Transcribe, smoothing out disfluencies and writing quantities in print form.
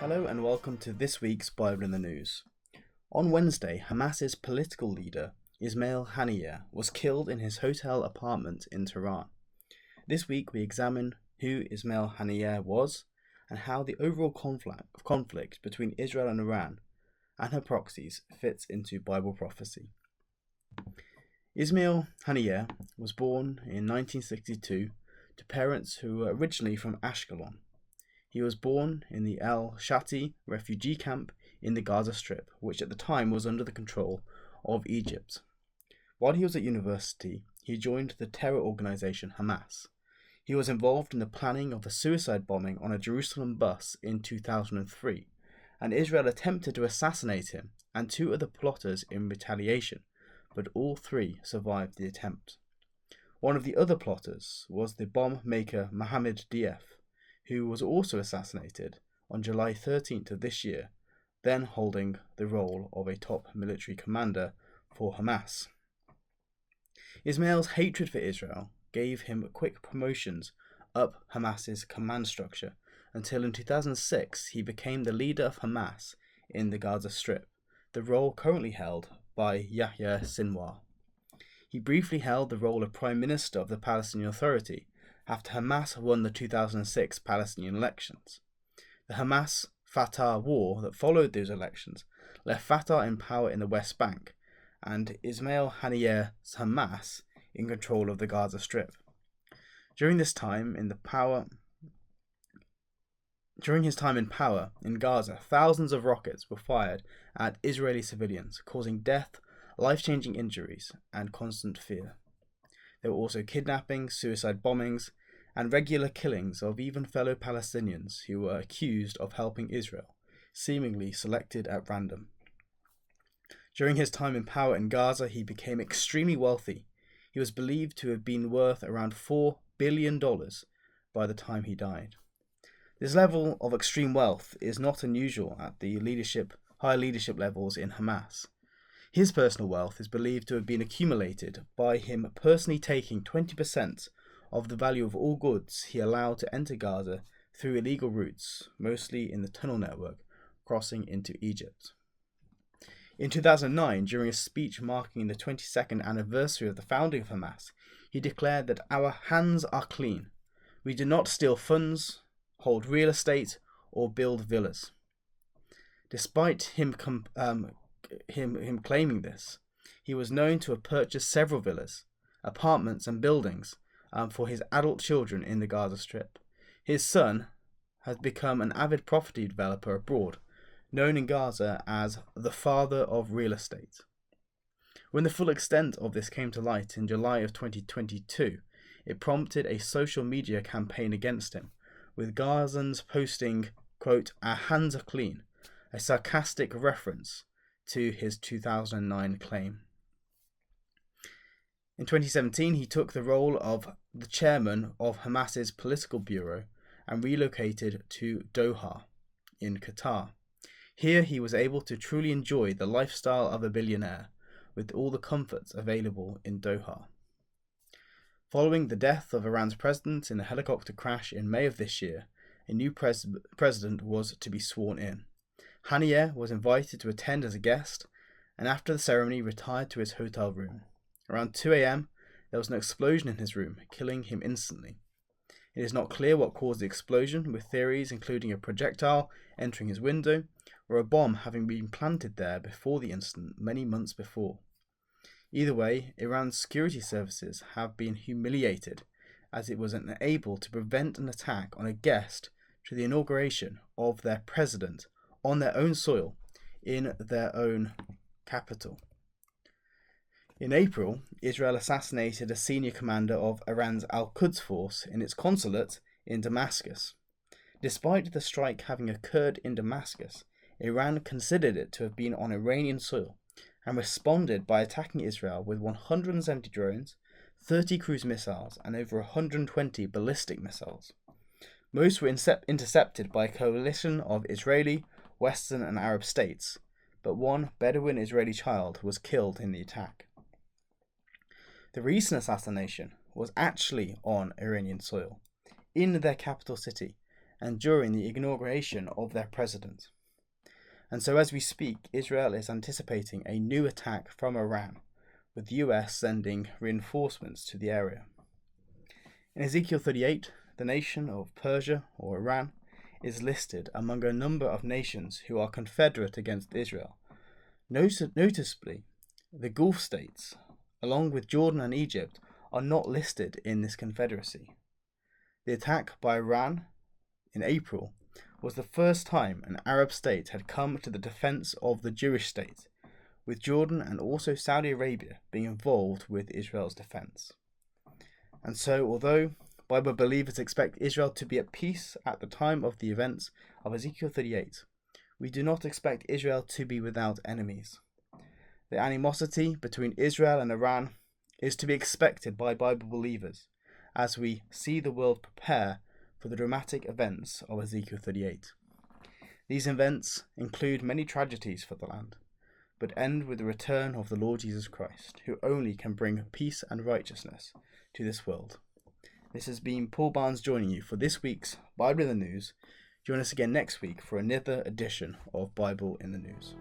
Hello and welcome to this week's Bible in the News. On Wednesday, Hamas's political leader, Ismail Haniyeh, was killed in his hotel apartment in Tehran. This week we examine who Ismail Haniyeh was and how the overall conflict between Israel and Iran and her proxies fits into Bible prophecy. Ismail Haniyeh was born in 1962 to parents who were originally from Ashkelon. He was born in the al-Shati refugee camp in the Gaza Strip, which at the time was under the control of Egypt. While he was at university, he joined the terror organization Hamas. He was involved in the planning of a suicide bombing on a Jerusalem bus in 2003, and Israel attempted to assassinate him and two other plotters in retaliation, but all three survived the attempt. One of the other plotters was the bomb maker Mohammad Deif, who was also assassinated on July 13th of this year, then holding the role of a top military commander for Hamas. Ismail's hatred for Israel gave him quick promotions up Hamas's command structure until in 2006 he became the leader of Hamas in the Gaza Strip, the role currently held by Yahya Sinwar. He briefly held the role of Prime Minister of the Palestinian Authority after Hamas won the 2006 Palestinian elections. The Hamas-Fatah war that followed those elections left Fatah in power in the West Bank and Ismail Haniyeh's Hamas in control of the Gaza Strip. During his time in power in Gaza, thousands of rockets were fired at Israeli civilians, causing death, life-changing injuries, and constant fear. There were also kidnappings, suicide bombings, and regular killings of even fellow Palestinians who were accused of helping Israel, seemingly selected at random. During his time in power in Gaza, he became extremely wealthy. He was believed to have been worth around $4 billion by the time he died. This level of extreme wealth is not unusual at the high leadership levels in Hamas. His personal wealth is believed to have been accumulated by him personally taking 20% of the value of all goods he allowed to enter Gaza through illegal routes, mostly in the tunnel network, crossing into Egypt. In 2009, during a speech marking the 22nd anniversary of the founding of Hamas, he declared that our hands are clean. We do not steal funds, hold real estate, or build villas. Despite him claiming this, he was known to have purchased several villas, apartments and buildings for his adult children in the Gaza Strip. His son has become an avid property developer abroad, known in Gaza as the father of real estate. When the full extent of this came to light in July of 2022, it prompted a social media campaign against him, with Gazans posting, quote, "Our hands are clean," a sarcastic reference to his 2009 claim. In 2017, he took the role of the chairman of Hamas's political bureau and relocated to Doha in Qatar. Here he was able to truly enjoy the lifestyle of a billionaire with all the comforts available in Doha. Following the death of Iran's president in a helicopter crash in May of this year, a new president was to be sworn in. Haniyeh was invited to attend as a guest and after the ceremony retired to his hotel room. Around 2 a.m., there was an explosion in his room, killing him instantly. It is not clear what caused the explosion, with theories including a projectile entering his window or a bomb having been planted there before the incident many months before. Either way, Iran's security services have been humiliated as it was unable to prevent an attack on a guest to the inauguration of their president on their own soil in their own capital. In April, Israel assassinated a senior commander of Iran's Al-Quds force in its consulate in Damascus. Despite the strike having occurred in Damascus, Iran considered it to have been on Iranian soil and responded by attacking Israel with 170 drones, 30 cruise missiles, and over 120 ballistic missiles. Most were intercepted by a coalition of Israeli, Western, and Arab states, but one Bedouin Israeli child was killed in the attack. The recent assassination was actually on Iranian soil, in their capital city, and during the inauguration of their president. And so as we speak, Israel is anticipating a new attack from Iran, with the US sending reinforcements to the area. In Ezekiel 38, the nation of Persia or Iran is listed among a number of nations who are confederate against Israel. Noticeably, the Gulf states, along with Jordan and Egypt, are not listed in this confederacy. The attack by Iran in April was the first time an Arab state had come to the defense of the Jewish state, with Jordan and also Saudi Arabia being involved with Israel's defense. And so, although Bible believers expect Israel to be at peace at the time of the events of Ezekiel 38, we do not expect Israel to be without enemies. The animosity between Israel and Iran is to be expected by Bible believers as we see the world prepare for the dramatic events of Ezekiel 38. These events include many tragedies for the land, but end with the return of the Lord Jesus Christ, who only can bring peace and righteousness to this world. This has been Paul Barnes joining you for this week's Bible in the News. Join us again next week for another edition of Bible in the News.